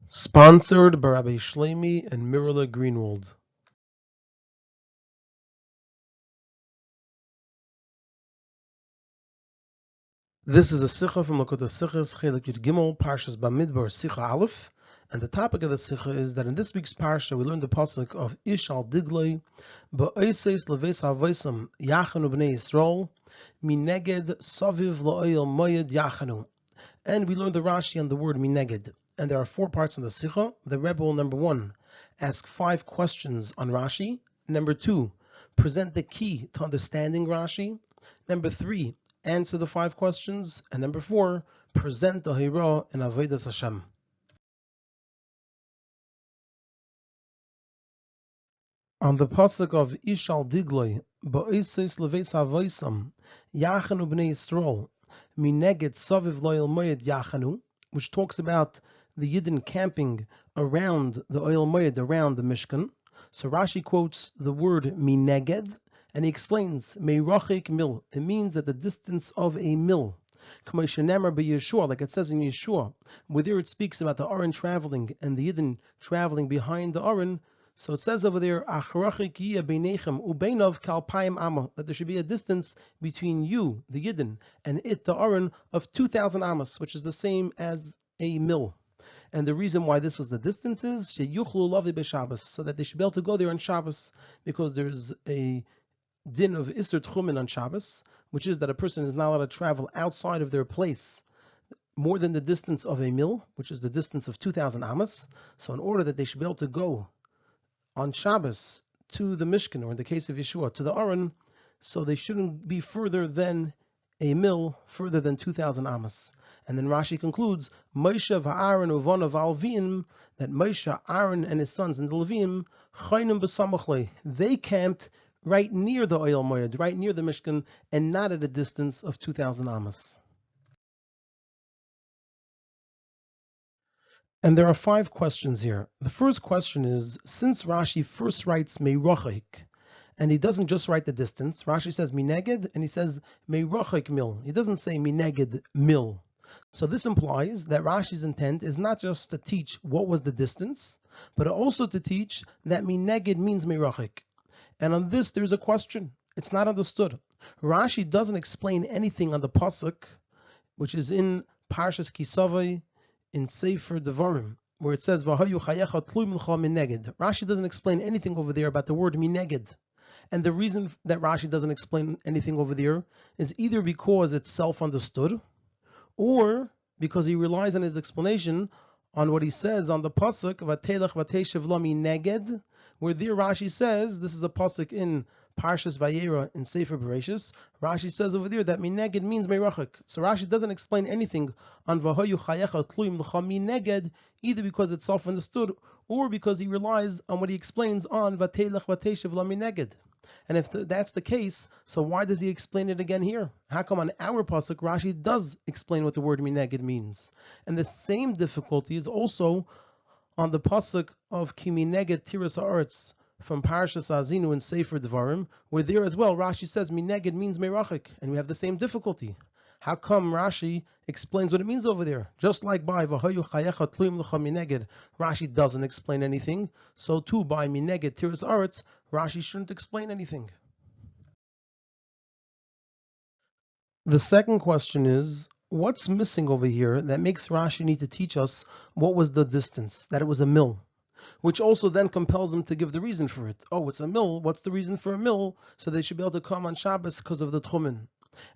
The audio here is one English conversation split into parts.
Sponsored by Rabbi Shlomi and Mirla Greenwald. This is a Sicha from Likutei Sichos, Chelek Gimmel, Parshas Bamidbar, Sicha Alef. And the topic of the Sicha is that in this week's Parsha we learned the pasuk of Ish al Digloi, Ba'oiseis leves havoisam Yachanu b'nei Yisrael, Mineged Saviv la'oil moyed Yachanu. And we learned the Rashi on the word Mineged. And there are 4 parts in the Sicha. The Rebbe will, number 1, ask 5 questions on Rashi. Number 2, present the key to understanding Rashi. Number 3, answer the 5 questions. And number 4, present the Hira in Avodas Hashem. On the pasuk of Ishal Digloi, Ba'oiseis leves havoisam Yachanu b'nei Yisrael, Mineged Saviv lo'il moyed Yachanu, which talks about the Yidden camping around the oil moed, around the Mishkan. So Rashi quotes the word mineged, and he explains meirachik mil. It means at the distance of a mil. Like it says in Yeshua, where there it speaks about the Aron traveling and the Yidden traveling behind the Aron. So it says over there, that there should be a distance between you, the Yidden, and it, the Aron, of 2,000 amas, which is the same as a mil. And the reason why this was the distance is so that they should be able to go there on Shabbos, because there's a din of Isser Tchumen on Shabbos, which is that a person is not allowed to travel outside of their place more than the distance of a mil, which is the distance of 2,000 amas. So in order that they should be able to go on Shabbos to the Mishkan, or in the case of Yeshua, to the Aron, so they shouldn't be further than a mil, further than 2,000 amas. And then Rashi concludes, Moshe v'Aaron uvanav alvim, that Moshe, Aaron, and his sons and the Levim, chaynim b'samachlei, they camped right near the oil moed, right near the Mishkan, and not at a distance of 2,000 amas. And there are 5 questions here. The first question is, since Rashi first writes meirachik, and he doesn't just write the distance, Rashi says mineged, and he says meirachik mil. He doesn't say mineged mil. So this implies that Rashi's intent is not just to teach what was the distance, but also to teach that mineged means meirachik. And on this there's a question. It's not understood. Rashi doesn't explain anything on the pasuk, which is in Parshas Kisavai, in Sefer Devarim, where it says V'hayu chayecha tlui milcha mineged. Rashi doesn't explain anything over there about the word mineged. And the reason that Rashi doesn't explain anything over there is either because it's self-understood, or because he relies on his explanation on what he says on the pasuk Vatelech Vateshev lo mineged, where there Rashi says, this is a pasuk in Parshas Vayera in Sefer Bereshis, Rashi says over there that mineged means meirachik. So Rashi doesn't explain anything on V'hayu chayecha tluyim l'cha mineged, either because it's self-understood, or because he relies on what he explains on Vatelech Vateshev lo mineged. And if that's the case, so why does he explain it again here? How come on our pasuk Rashi does explain what the word mineged means? And the same difficulty is also on the pasuk of Ki mineged tiras haaretz from Parshas Azinu in Sefer Devarim, where there as well Rashi says mineged means meirachik, and we have the same difficulty. How come Rashi explains what it means over there? Just like by V'hayu chayecha tluyim l'cha mineged, Rashi doesn't explain anything, so too by mineged tiras haaretz, Rashi shouldn't explain anything. The second question is, what's missing over here that makes Rashi need to teach us what was the distance, that it was a mil? Which also then compels him to give the reason for it. Oh, it's a mil, what's the reason for a mil? So they should be able to come on Shabbos because of the Tchumen.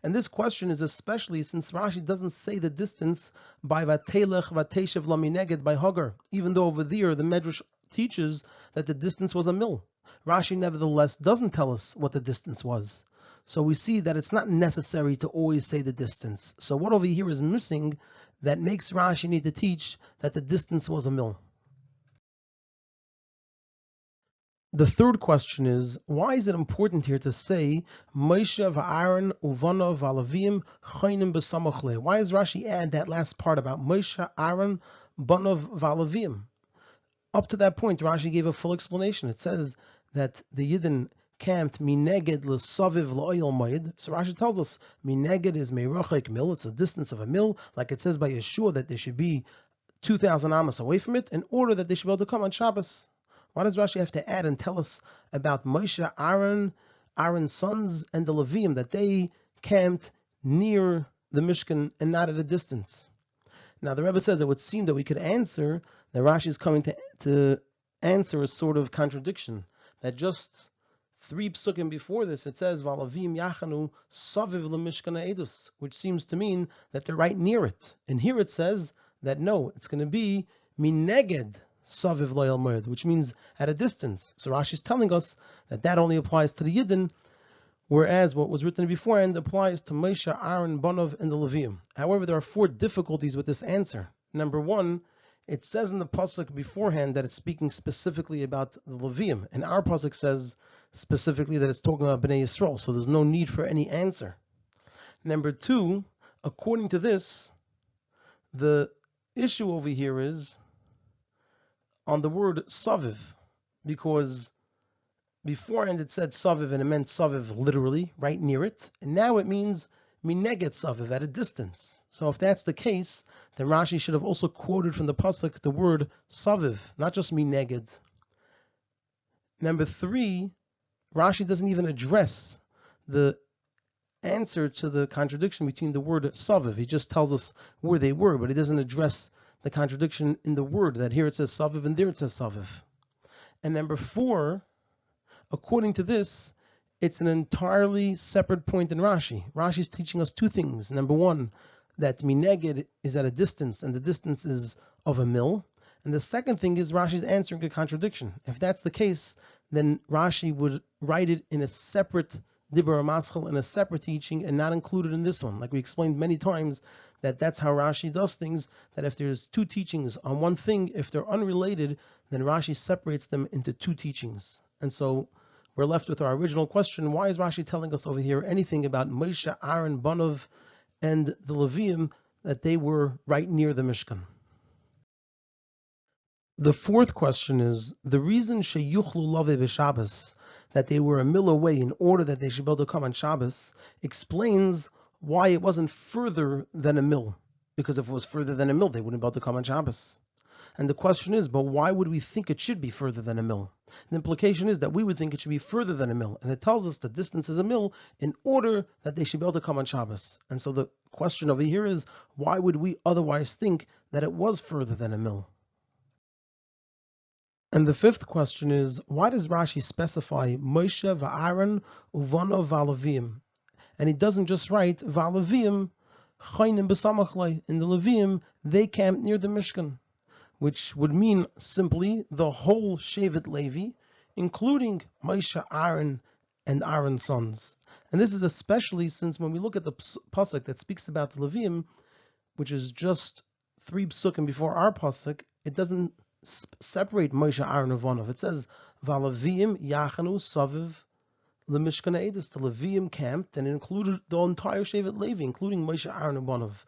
And this question is especially since Rashi doesn't say the distance by Vatelech Vateshev lo mineged by Hagar, even though over there the Medrash teaches that the distance was a mil. Rashi nevertheless doesn't tell us what the distance was. So we see that it's not necessary to always say the distance. So what over here is missing that makes Rashi need to teach that the distance was a mil? The third question is, why is it important here to say Moshe v'Aaron uvanav v'alavim chaynim b'samachle? Why does Rashi add that last part about Moshe, Aaron, banav v'alavim? Up to that point, Rashi gave a full explanation. It says that the Yidden camped mineged l'saviv l'oil moed. So Rashi tells us mineged is meirachik mil. It's a distance of a mil, like it says by Yeshua that there should be 2,000 amas away from it in order that they should be able to come on Shabbos. Why does Rashi have to add and tell us about Moshe, Aaron's sons, and the Levium, that they camped near the Mishkan and not at a distance? Now the Rebbe says it would seem that we could answer that Rashi is coming to answer a sort of contradiction, that just 3 psukim before this it says Valavim Yachanu Saviv LeMishkan Edus, which seems to mean that they're right near it. And here it says that no, it's going to be Mineged Saviv Loyal Moed, which means at a distance. So Rashi is telling us that that only applies to the Yidden, whereas what was written beforehand applies to Moshe, Aaron, Bonov, and the Levium. However, there are 4 difficulties with this answer. Number 1, it says in the pasuk beforehand that it's speaking specifically about the Levium, and our pasuk says specifically that it's talking about Bnei Yisrael, so there's no need for any answer. Number 2, according to this, the issue over here is on the word Saviv, because beforehand it said Saviv and it meant Saviv literally, right near it, and now it means Mineged Saviv, at a distance. So if that's the case, then Rashi should have also quoted from the pasuk the word Saviv, not just Mineged. Number 3, Rashi doesn't even address the answer to the contradiction between the word Saviv. He just tells us where they were, but he doesn't address the contradiction in the word, that here it says Saviv and there it says Saviv. And number 4, according to this, it's an entirely separate point in Rashi. Rashi is teaching us 2 things. Number 1, that Mineged is at a distance, and the distance is of a mil. And the second thing is Rashi is answering a contradiction. If that's the case, then Rashi would write it in a separate Dibur Maschel, in a separate teaching, and not included in this one. Like we explained many times, that that's how Rashi does things, that if there's 2 teachings on one thing, if they're unrelated, then Rashi separates them into 2 teachings. And so we're left with our original question: why is Rashi telling us over here anything about Moshe, Aaron, Bonov, and the Levium, that they were right near the Mishkan? The 4th question is, the reason Sheyuchlu Lave b'Shabbos, that they were a mil away in order that they should be able to come on Shabbos, explains why it wasn't further than a mil. Because if it was further than a mil, they wouldn't be able to come on Shabbos. And the question is, but why would we think it should be further than a mil? The implication is that we would think it should be further than a mil. And it tells us the distance is a mil in order that they should be able to come on Shabbos. And so the question over here is, why would we otherwise think that it was further than a mil? And the 5th question is, why does Rashi specify Moshe va'Aaron uvano va'Leviim? And he doesn't just write va'Leviim chaynim b'samachlei. In the Leviim, they camped near the Mishkan, which would mean simply the whole Shevet Levi, including Moshe, Aaron, and Aaron's sons. And this is especially since when we look at the pasuk that speaks about the Leviim, which is just 3 psukim before our pasuk, it doesn't separate Moshe, Aaron, and Vonov. It says Va'Leviim Yachanu Saviv LeMishkan Edus. The Leviim camped and it included the entire Shevet Levi, including Moshe, Aaron, and Vonov,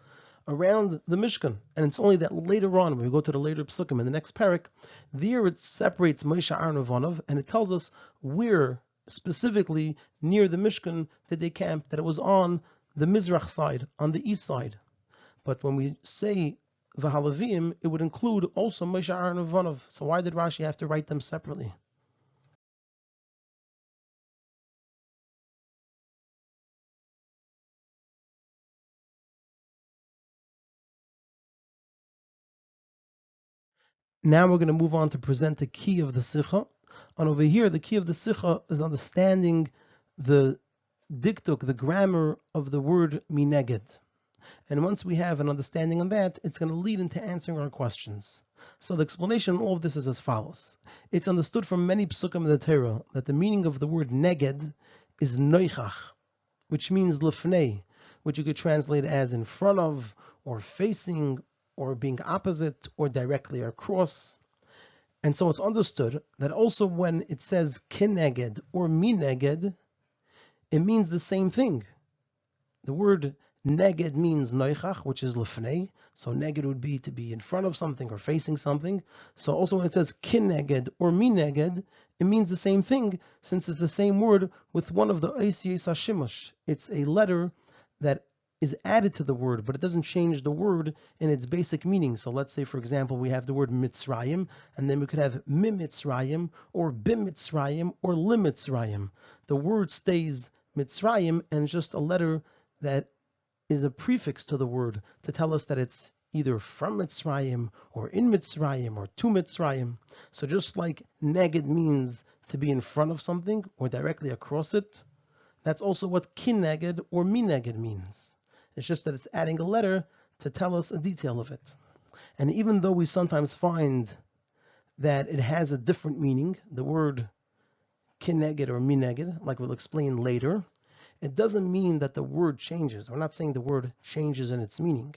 around the Mishkan. And it's only that later on, when we go to the later psukim in the next parak, there it separates Moshe, Aaron, and Vonov, and it tells us where specifically near the Mishkan did they camp, that it was on the Mizrach side, on the east side. But when we say V'Halavim, it would include also Moshe, Aaron, and Vonov. So why did Rashi have to write them separately? Now we're going to move on to present the key of the Sicha. And over here, the key of the Sicha is understanding the diktuk, the grammar of the word mineged. And once we have an understanding of that, it's going to lead into answering our questions. So the explanation of all of this is as follows. It's understood from many psukim in the Torah that the meaning of the word neged is noichach, which means lefnei, which you could translate as in front of, or facing, or being opposite, or directly across. And so it's understood that also when it says kineged or mineged, it means the same thing. The word neged means noichach, which is lefnei. So neged would be to be in front of something or facing something. So also when it says kineged or mineged, it means the same thing, since it's the same word with one of the oisiyos hashimush. It's a letter that is added to the word, but it doesn't change the word in its basic meaning. So let's say, for example, we have the word Mitzrayim, and then we could have Mimitzrayim, or Bimitzrayim, or Limitzrayim. The word stays Mitzrayim, and just a letter that is a prefix to the word to tell us that it's either from Mitzrayim, or in Mitzrayim, or to Mitzrayim. So just like Neged means to be in front of something, or directly across it, that's also what Kineged or Mineged means. It's just that it's adding a letter to tell us a detail of it. And even though we sometimes find that it has a different meaning, the word kineged or mineged, like we'll explain later, it doesn't mean that the word changes. We're not saying the word changes in its meaning.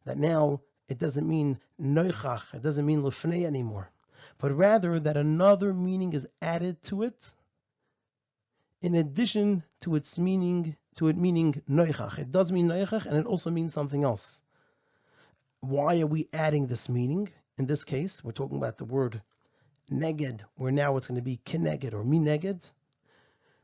That now it doesn't mean noichach, it doesn't mean lefnei anymore. But rather that another meaning is added to it in addition to its meaning, to it meaning noichach. It does mean noichach, and it also means something else. Why are we adding this meaning? In this case, we're talking about the word neged, where now it's going to be kineged or mineged,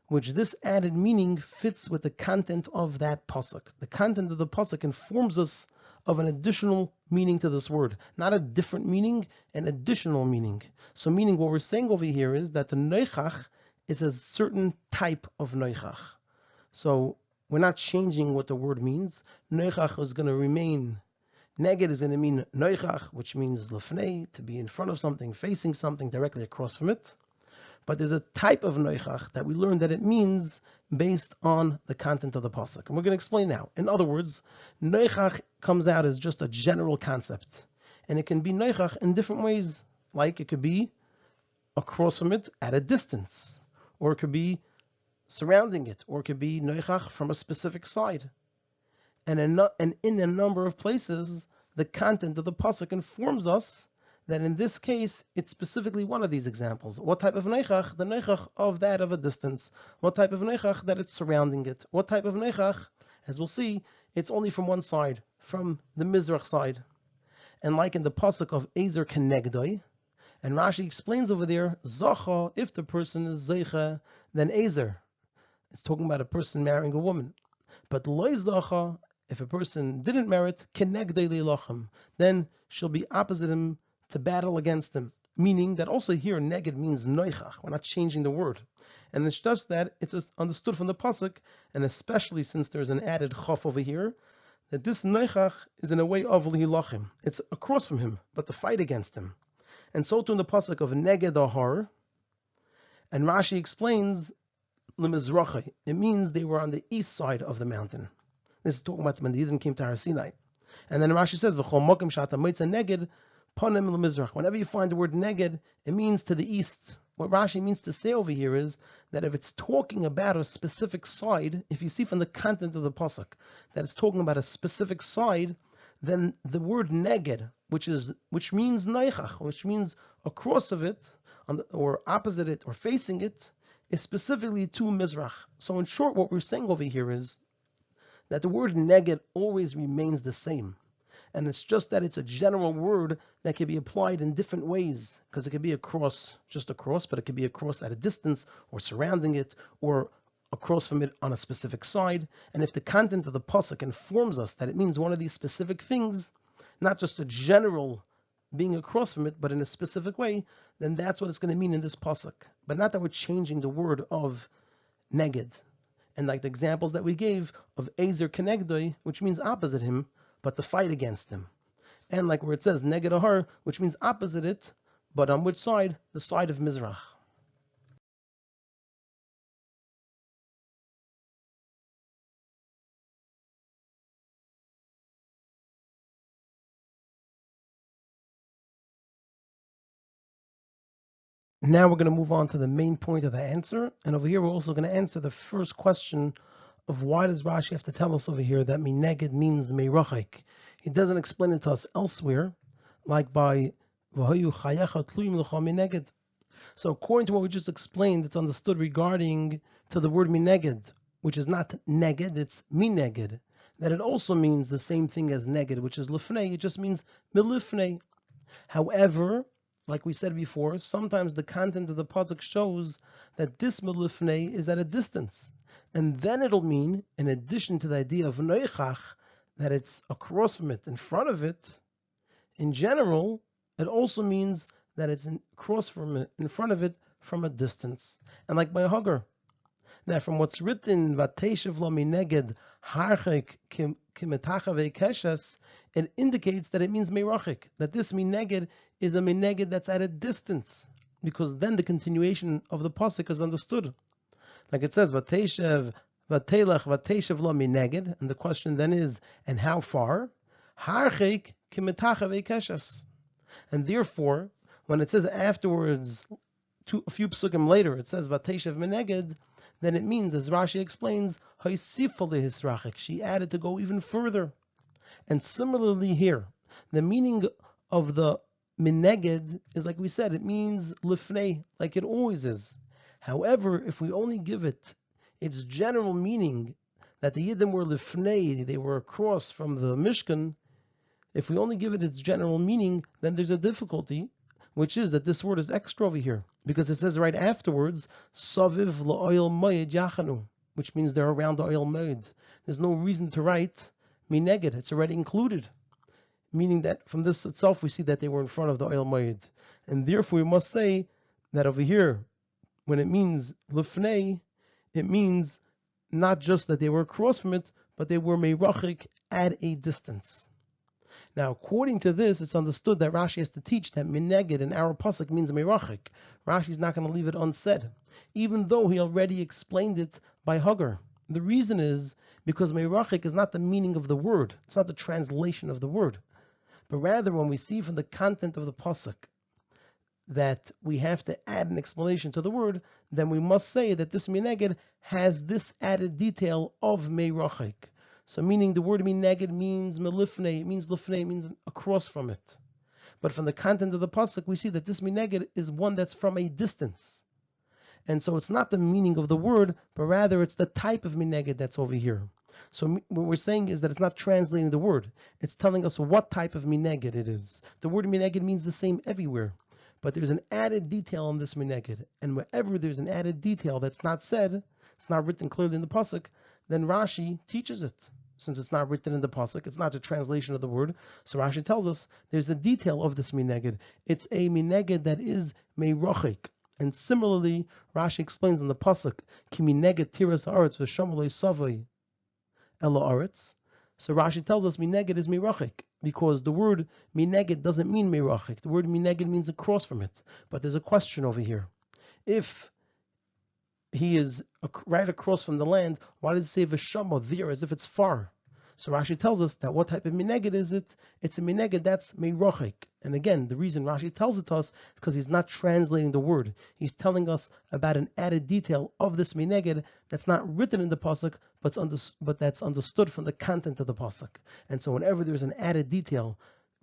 which this added meaning fits with the content of that pasuk. The content of the pasuk informs us of an additional meaning to this word. Not a different meaning, an additional meaning. So meaning what we're saying over here is that the noichach is a certain type of noichach. So we're not changing what the word means. Noichach is going to remain. Neged is going to mean noichach, which means lefnei, to be in front of something, facing something, directly across from it. But there's a type of noichach that we learned that it means based on the content of the pasuk. And we're going to explain now. In other words, noichach comes out as just a general concept. And it can be noichach in different ways. Like it could be across from it at a distance. Or it could be surrounding it. Or it could be noichach from a specific side. And in a number of places, the content of the pasuk informs us that in this case, it's specifically one of these examples. What type of neichach? The neichach of that of a distance. What type of neichach? That it's surrounding it. What type of neichach? As we'll see, it's only from one side, from the Mizrach side. And like in the pasuk of Ezer Kenegdoi, and Rashi explains over there, Zacha, if the person is Zeicha, then Ezer. It's talking about a person marrying a woman. But Loi Zacha, if a person didn't merit, Kenegdoi Leilochem, then she'll be opposite him to battle against him. Meaning that also here, neged means noichach. We're not changing the word. And it's just that it's understood from the pasuk, and especially since there's an added chof over here, that this noichach is in a way of lihilachim. It's across from him, but to fight against him. And so too in the pasuk of neged ahar, and Rashi explains lemizrachi. It means they were on the east side of the mountain. This is talking about when the Yidden came to Har Sinai. And then Rashi says, v'chol mokim shata moitza neged, Panim l'mizrach. Whenever you find the word neged, it means to the east. What Rashi means to say over here is that if it's talking about a specific side, if you see from the content of the pasuk that it's talking about a specific side, then the word neged, which means neichach, which means across of it, or opposite it, or facing it, is specifically to mizrach. So in short, what we're saying over here is that the word neged always remains the same. And it's just that it's a general word that can be applied in different ways, because it could be across, just across, but it could be across at a distance, or surrounding it, or across from it on a specific side. And if the content of the pasuk informs us that it means one of these specific things, not just a general being across from it, but in a specific way, then that's what it's going to mean in this pasuk. But not that we're changing the word of neged. And like the examples that we gave of Ezer Kenegdoi, which means opposite him, but to fight against him. And like where it says neged ahar, which means opposite it, but on which side? The side of Mizrach. Now we're going to move on to the main point of the answer. And over here we're also going to answer the first question of why does Rashi have to tell us over here that mineged means meirachik. He doesn't explain it to us elsewhere, like by v'hoyu chayecha tluyim l'cha mineged. So according to what we just explained, it's understood regarding to the word mineged, which is not neged, it's mineged, that it also means the same thing as neged, which is lifnei. It just means milifnei. However, like we said before, sometimes the content of the pasuk shows that this milifnei is at a distance. And then it'll mean, in addition to the idea of noichach, that it's across from it, in front of it, in general, it also means that it's across from it, in front of it, from a distance. And like by Hogger, that from what's written, Vateshev lo mineged harchik kimetacha ve'keshes, it indicates that it means meirachik, that this mineged is a mineged that's at a distance, because then the continuation of the pasuk is understood. Like it says, Vateshev, Vatelech, Vateshev lo mineged, and the question then is, and how far? Harchik kimetacha ve'keshes. And therefore, when it says afterwards, a few psukim later, it says Vateshev mineged, then it means, as Rashi explains, she added to go even further. And similarly here, the meaning of the mineged is, like we said, it means lifnei, like it always is. However, if we only give it its general meaning, that the Yidden were lifnei, they were across from the Mishkan, if we only give it its general meaning, then there's a difficulty, which is that this word is extra over here, because it says right afterwards, Saviv la'oil moed yachanu, which means they're around the oil moed. There's no reason to write mineged, it's already included, meaning that from this itself we see that they were in front of the oil moed. And therefore we must say that over here, when it means lifnei, it means not just that they were across from it, but they were meirachik at a distance. Now, according to this, it's understood that Rashi has to teach that mineged in our pasuk means meirachik. Rashi's not going to leave it unsaid, even though he already explained it by Hogger. The reason is because meirachik is not the meaning of the word; it's not the translation of the word, but rather when we see from the content of the pasuk that we have to add an explanation to the word, then we must say that this mineged has this added detail of meirachik. So meaning the word mineged means melifnei, it means lifnei, it means across from it. But from the content of the pasuk, we see that this mineged is one that's from a distance. And so it's not the meaning of the word, but rather it's the type of mineged that's over here. So what we're saying is that it's not translating the word. It's telling us what type of mineged it is. The word mineged means the same everywhere. But there's an added detail on this mineged. And wherever there's an added detail that's not said, it's not written clearly in the pasuk, then Rashi teaches it. Since it's not written in the pasuk, it's not a translation of the word. So Rashi tells us there's a detail of this mineged. It's a mineged that is meirachik. And similarly, Rashi explains in the pasuk, Ki mineged tiras haaretz v'shamolei savoi elo haaretz. So Rashi tells us mineged is meirachik, because the word mineged doesn't mean meirachik. The word mineged means across from it. But there's a question over here. If he is right across from the land, why does it say v'shama there, as if it's far? So Rashi tells us that what type of mineged is it? It's a mineged that's meirachik. And again, the reason Rashi tells it to us is because he's not translating the word. He's telling us about an added detail of this mineged that's not written in the pasuk, but that's understood from the content of the pasuk. And so whenever there's an added detail,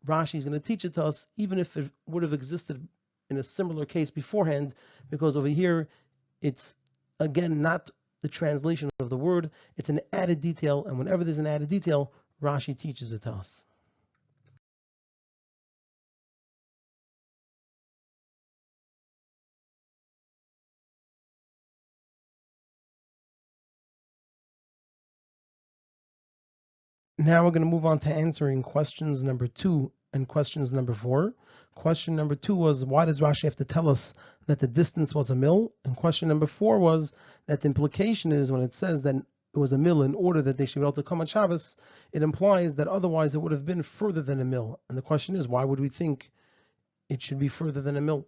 Rashi is going to teach it to us, even if it would have existed in a similar case beforehand, because over here it's again not the translation of the word, it's an added detail, and whenever there's an added detail, Rashi teaches it to us. Now we're going to move on to answering questions number 2 and questions number 4. Question number 2 was, why does Rashi have to tell us that the distance was a mil? And question number 4 was that the implication is when it says that it was a mil in order that they should be able to come on Shabbos, it implies that otherwise it would have been further than a mil. And the question is, why would we think it should be further than a mil?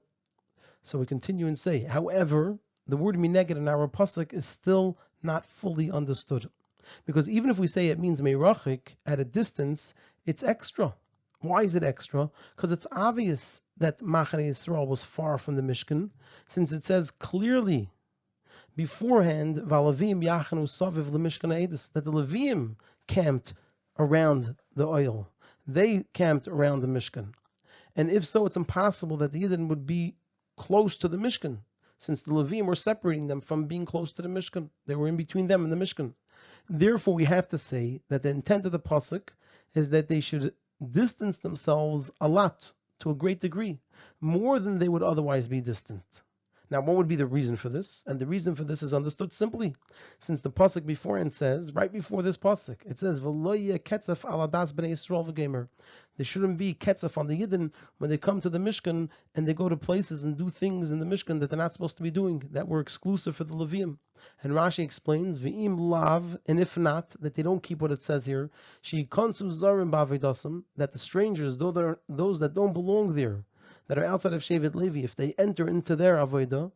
So we continue and say, however, the word mineged in our pasuk is still not fully understood. Because even if we say it means meirachik at a distance, it's extra. Why is it extra? Because it's obvious that Machane Yisrael was far from the Mishkan, since it says clearly beforehand, Valavim Yachanu Saviv LeMishkan Eidus, that the Leviim camped around the oil. They camped around the Mishkan. And if so, it's impossible that the Yidden would be close to the Mishkan, since the Leviim were separating them from being close to the Mishkan. They were in between them and the Mishkan. Therefore, we have to say that the intent of the pasuk is that they should distance themselves a lot to a great degree, more than they would otherwise be distant. Now, what would be the reason for this? And the reason for this is understood simply, since the pasuk beforehand says, right before this pasuk, it says, "V'lo yeh ketzef al adas bnei Yisrael v'gemer." There shouldn't be ketzef on the Yidden when they come to the Mishkan and they go to places and do things in the Mishkan that they're not supposed to be doing, that were exclusive for the Levium. And Rashi explains, "V'im lav," and if not, that they don't keep what it says here, "She'ikonsu zarim b'avedasam," that the strangers, those that don't belong there, that are outside of Shevet Levi, if they enter into their avodah,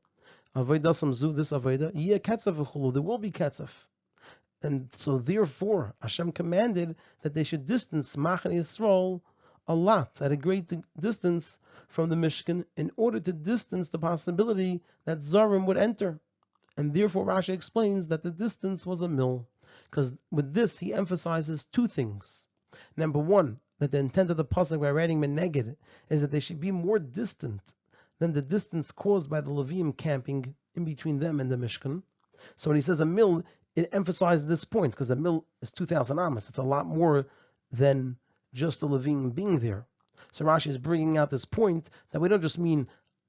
avodah zu, this avodah, yeh ketzef v'chulu, there will be ketzef. And so therefore, Hashem commanded that they should distance Machane Yisrael a lot, at a great distance from the Mishkan, in order to distance the possibility that Zarim would enter. And therefore Rashi explains that the distance was a mil, because with this he emphasizes two things. Number one, that the intent of the pasuk by writing meneged is that they should be more distant than the distance caused by the Levim camping in between them and the Mishkan. So when he says a mil, it emphasizes this point, because a mil is 2,000 amos. It's a lot more than just the Levim being there. So Rashi is bringing out this point that we don't just mean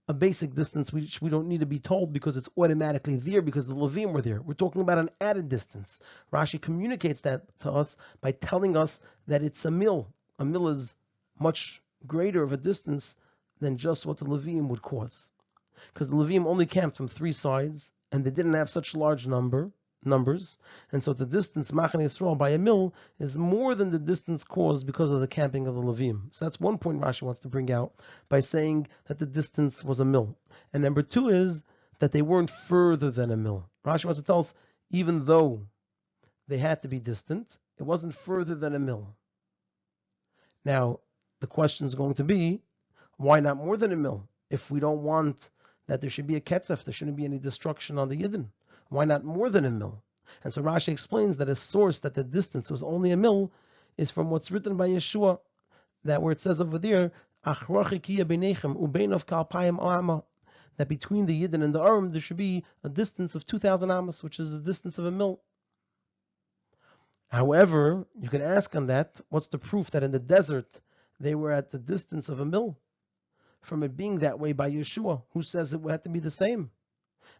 a basic distance which we don't need to be told because it's automatically there because the Levim were there. We're talking about an added distance. Rashi communicates that to us by telling us that it's a mil. A mil is much greater of a distance than just what the Levim would cause. Because the Levim only camped from three sides, and they didn't have such large numbers, and so the distance Machane Yisrael by a mil is more than the distance caused because of the camping of the Levim. So that's one point Rashi wants to bring out by saying that the distance was a mil. And number two is that they weren't further than a mil. Rashi wants to tell us, even though they had to be distant, it wasn't further than a mil. Now, the question is going to be, why not more than a mil? If we don't want that there should be a ketzef, there shouldn't be any destruction on the Yidden. Why not more than a mil? And so Rashi explains that a source that the distance was only a mil is from what's written by Yeshua, that where it says over there, that between the Yidden and the Aram there should be a distance of 2,000 amos, which is the distance of a mil. However, you can ask on that, what's the proof that in the desert they were at the distance of a mil from it being that way by Yeshua, who says it would have to be the same?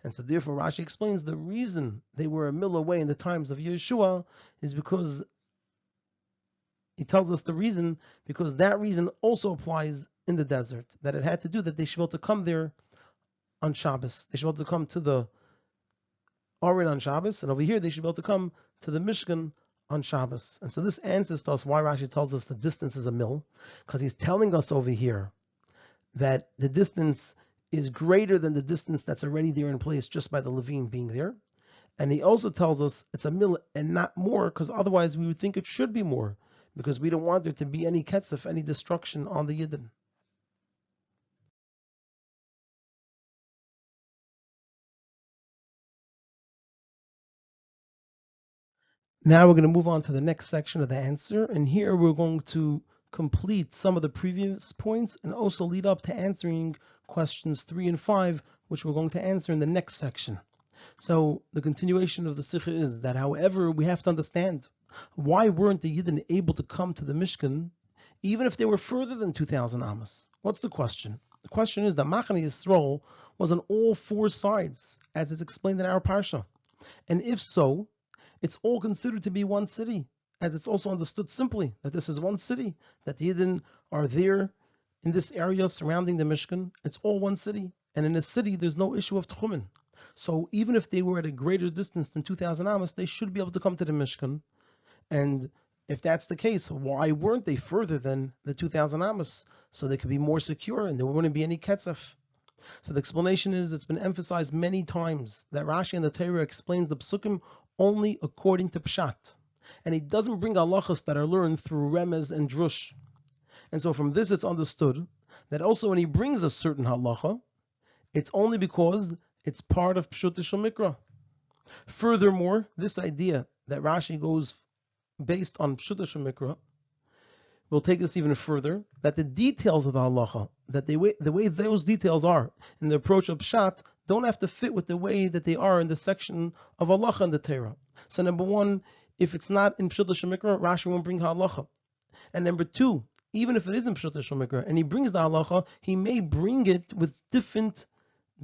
And so therefore Rashi explains the reason they were a mil away in the times of Yeshua is because he tells us the reason, because that reason also applies in the desert, that it had to do that they should be able to come there on Shabbos. They should be able to come to the Aron on Shabbos, and over here they should be able to come to the Mishkan on Shabbos. And so this answers to us why Rashi tells us the distance is a mil, because he's telling us over here that the distance is greater than the distance that's already there in place just by the Levim being there. And he also tells us it's a mil and not more, because otherwise we would think it should be more, because we don't want there to be any ketzef, any destruction on the Yidden. Now we're going to move on to the next section of the answer, and here we're going to complete some of the previous points and also lead up to answering questions 3 and 5, which we're going to answer in the next section. So the continuation of the Sicha is that, however, we have to understand why weren't the Yidden able to come to the Mishkan even if they were further than 2,000 amos? What's the question? The question is that Machane Yisrael was on all four sides, as is explained in our Parsha. And if so, it's all considered to be one city, as it's also understood simply that this is one city, that the Yidden are there in this area surrounding the Mishkan. It's all one city, and in a city there's no issue of Tchumen. So even if they were at a greater distance than 2,000 amos, they should be able to come to the Mishkan. And if that's the case, why weren't they further than the 2,000 amos, so they could be more secure and there wouldn't be any ketzef? So the explanation is, it's been emphasized many times that Rashi in the Torah explains the psukim only according to Pshat, and he doesn't bring halachas that are learned through remez and drush. And so from this it's understood that also when he brings a certain halacha, it's only because it's part of Pshut Mikra. Furthermore, this idea that Rashi goes based on Pshut Mikra will take us even further, that the details of the halacha, that the way those details are in the approach of Pshat, don't have to fit with the way that they are in the section of halacha in the Torah. So number one, if it's not in Pshut Mikra, Rashi won't bring halacha. And number two, even if it isn't Pshuta Shemikra, and he brings the halacha, he may bring it with different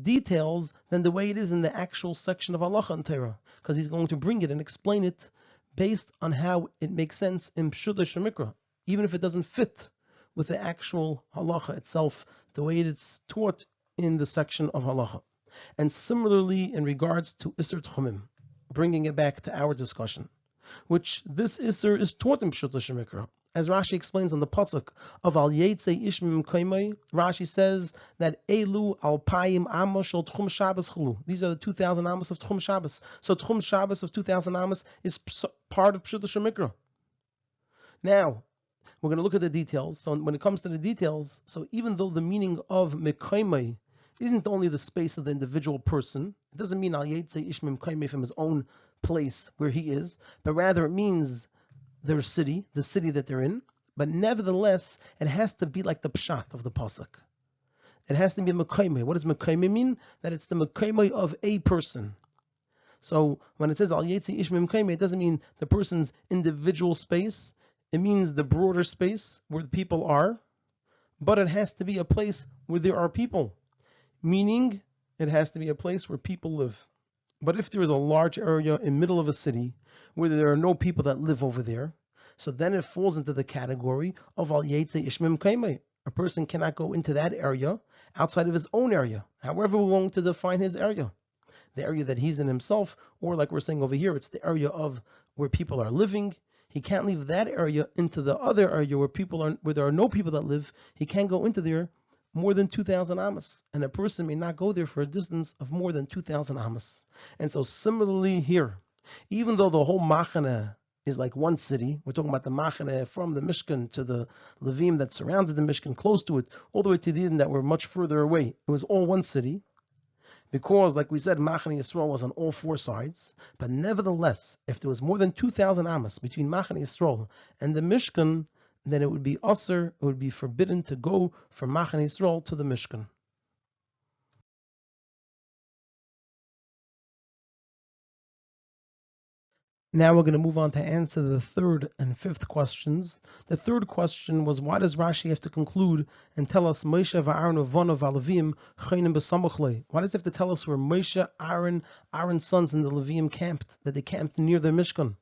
details than the way it is in the actual section of halacha in Torah, because he's going to bring it and explain it based on how it makes sense in Pshuta Shemikra, even if it doesn't fit with the actual halacha itself, the way it's taught in the section of halacha. And similarly in regards to Isser Tchumim, bringing it back to our discussion, which this Isser is taught in Pshuta Shemikra. As Rashi explains on the pasuk of Al Yetzei Ishmim Kaimai, Rashi says that Elu Alpayim Amos Shel Tchum Shabbos Chulu. These are the 2,000 Amos of Tchum Shabbos. So Tchum Shabbos of 2,000 Amos is part of Pshuta Shemikra. Now, we're going to look at the details. So when it comes to the details, so even though the meaning of Mekaimai isn't only the space of the individual person, it doesn't mean Al Yetzei Ishmim Kaimai from his own place where he is, but rather it means their city, the city that they're in. But nevertheless, it has to be like the pshat of the pasuk. It has to be mekaimei. What does mekaimei mean? That it's the mekaimei of a person. So when it says al yetzi ishmim mekaimei, it doesn't mean the person's individual space. It means the broader space where the people are. But it has to be a place where there are people. Meaning, it has to be a place where people live. But if there is a large area in the middle of a city where there are no people that live over there, so then it falls into the category of al yetzei ishmim kaimei. A person cannot go into that area outside of his own area, however we're going to define his area. The area that he's in himself, or like we're saying over here, it's the area of where people are living. He can't leave that area into the other area where there are no people that live. He can't go into there more than 2,000 amas, and a person may not go there for a distance of more than 2,000 amas. And so similarly here, even though the whole machane is like one city, we're talking about the machane from the Mishkan to the Levim that surrounded the Mishkan, close to it, all the way to the Eden that were much further away. It was all one city, because like we said, Machane Yisrael was on all four sides. But nevertheless, if there was more than 2,000 amas between Machane Yisrael and the Mishkan, then it would be usher, it would be forbidden to go from Machane Yisrael to the Mishkan. Now we're going to move on to answer the third and fifth questions. The third question was, why does Rashi have to conclude and tell us Moshe v'Aaron uvanav v'Levim chaynim b'samachlei? Why does he have to tell us where Moshe, Aaron's sons, and the Levim camped, that they camped near the Mishkan?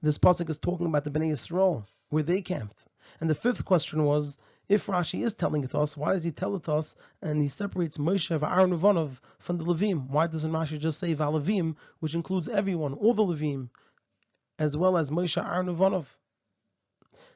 This pasuk is talking about the Bnei Yisrael, where they camped. And the fifth question was, if Rashi is telling it to us, why does he tell it to us and he separates Moshe v'Aaron uvanav from the Levim? Why doesn't Rashi just say v'Levim, which includes everyone, all the Levim, as well as Moshe, Aaron, Uvanav?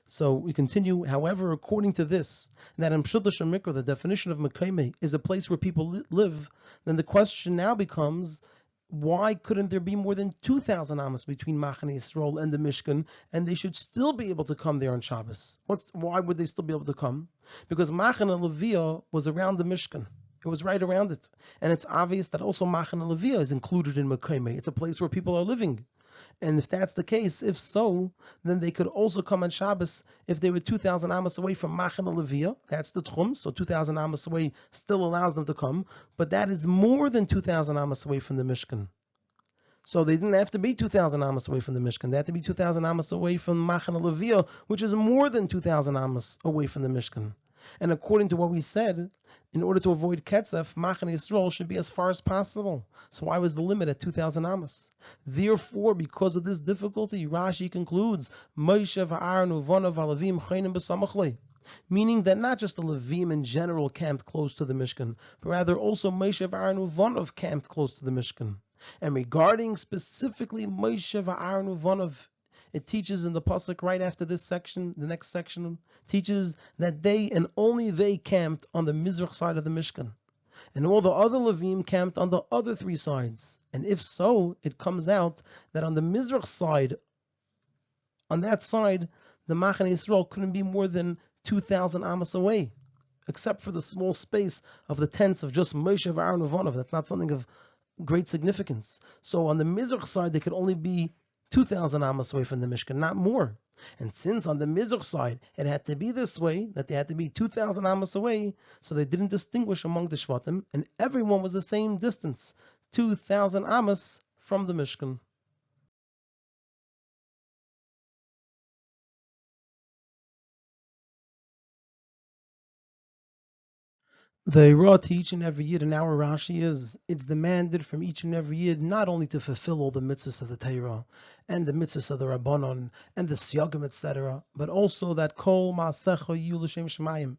So we continue. However, according to this, that in Pshuta Shemikra, the definition of Mekaimei is a place where people live, then the question now becomes, why couldn't there be more than 2,000 amas between Machane Yisrael and the Mishkan, and they should still be able to come there on Shabbos? Why would they still be able to come? Because Machane Leviah was around the Mishkan. It was right around it. And it's obvious that also Machane Leviah is included in Mekaimei. It's a place where people are living. And if that's the case, if so, then they could also come on Shabbos if they were 2,000 amas away from Machane Leviah. That's the Tchum, so 2,000 amas away still allows them to come. But that is more than 2,000 amas away from the Mishkan. So they didn't have to be 2,000 amas away from the Mishkan. They had to be 2,000 amas away from Machane Leviah, which is more than 2,000 amas away from the Mishkan. And according to what we said, in order to avoid Ketzef, Machane Yisrael should be as far as possible. So why was the limit at 2,000 amas? Therefore, because of this difficulty, Rashi concludes, Moshe v'Aaron uvanav v'Levim chaynim b'samachlei, meaning that not just the Levim in general camped close to the Mishkan, but rather also Moshe v'Aaron uvanav camped close to the Mishkan. And regarding specifically Moshe v'Aaron uvanav, it teaches in the pasuk right after this section, the next section, teaches that they and only they camped on the Mizrach side of the Mishkan. And all the other Levim camped on the other three sides. And if so, it comes out that on the Mizrach side, on that side, the Machane Yisrael couldn't be more than 2,000 amas away, except for the small space of the tents of just Moshe v'Aaron uvanav. That's not something of great significance. So on the Mizrach side, they could only be 2,000 amas away from the Mishkan, not more. And since on the Mizrach side it had to be this way, that they had to be 2,000 amas away, so they didn't distinguish among the Shvatim, and everyone was the same distance, 2,000 amas from the Mishkan. The Irah to each and every Yid in our Rashi is, it's demanded from each and every Yid not only to fulfill all the mitzvahs of the Torah and the mitzvahs of the Rabbanon and the Siyagim, etc., but also that Kol Ma'asecha Yu L'Shem Shemayim,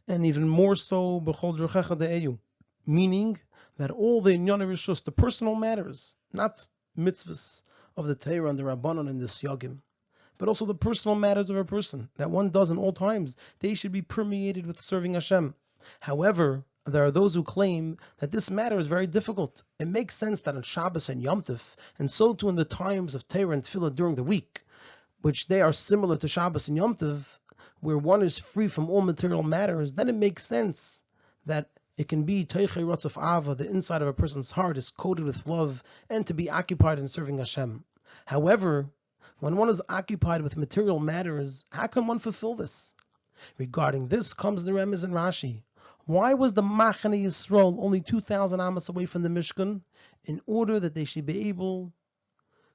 and even more so B'chol Druchecha De'eyu, meaning that all the Inyan Rishus, the personal matters, not mitzvahs of the Torah and the Rabbanon and the Siyagim, but also the personal matters of a person that one does in all times, they should be permeated with serving Hashem. However, there are those who claim that this matter is very difficult. It makes sense that on Shabbos and Yom Tov, and so too in the times of Torah and Tefillah during the week, which they are similar to Shabbos and Yom Tov, where one is free from all material matters, then it makes sense that it can be Teichei Rotz of Ava, the inside of a person's heart is coated with love, and to be occupied in serving Hashem. However, when one is occupied with material matters, how can one fulfill this? Regarding this comes the Remez in Rashi. Why was the Machane Yisrael only 2,000 amas away from the Mishkan? In order that they should be able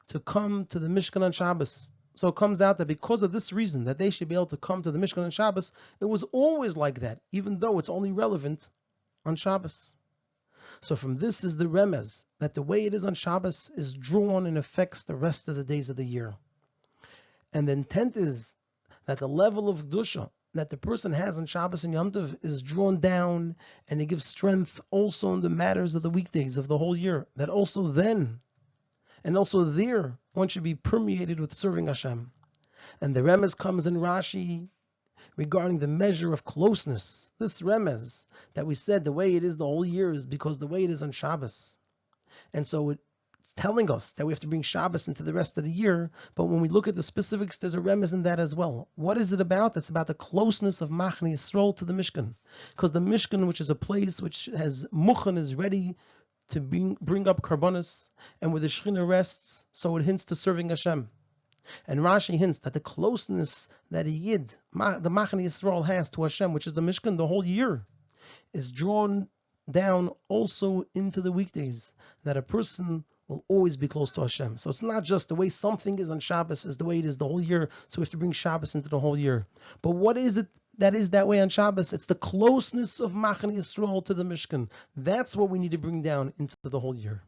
to come to the Mishkan on Shabbos. So it comes out that because of this reason, that they should be able to come to the Mishkan on Shabbos, it was always like that, even though it's only relevant on Shabbos. So from this is the Remez, that the way it is on Shabbos is drawn and affects the rest of the days of the year. And the intent is that the level of Kedusha that the person has on Shabbos and Yom Tov is drawn down, and it gives strength also in the matters of the weekdays of the whole year. That also then, and also there, one should be permeated with serving Hashem. And the Remez comes in Rashi regarding the measure of closeness. This Remez that we said the way it is the whole year is because the way it is on Shabbos. And so it's telling us that we have to bring Shabbos into the rest of the year, but when we look at the specifics, there's a remez in that as well. What is it about? It's about the closeness of Machane Yisrael to the Mishkan. Because the Mishkan, which is a place which has Mukhan, is ready to bring up Karbonis, and where the Shekhinah rests, so it hints to serving Hashem. And Rashi hints that the closeness that a Yid, the Machane Yisrael, has to Hashem, which is the Mishkan the whole year, is drawn down also into the weekdays, that a person will always be close to Hashem. So it's not just the way something is on Shabbos is the way it is the whole year, so we have to bring Shabbos into the whole year. But what is it that is that way on Shabbos? It's the closeness of Machane Yisrael to the Mishkan. That's what we need to bring down into the whole year.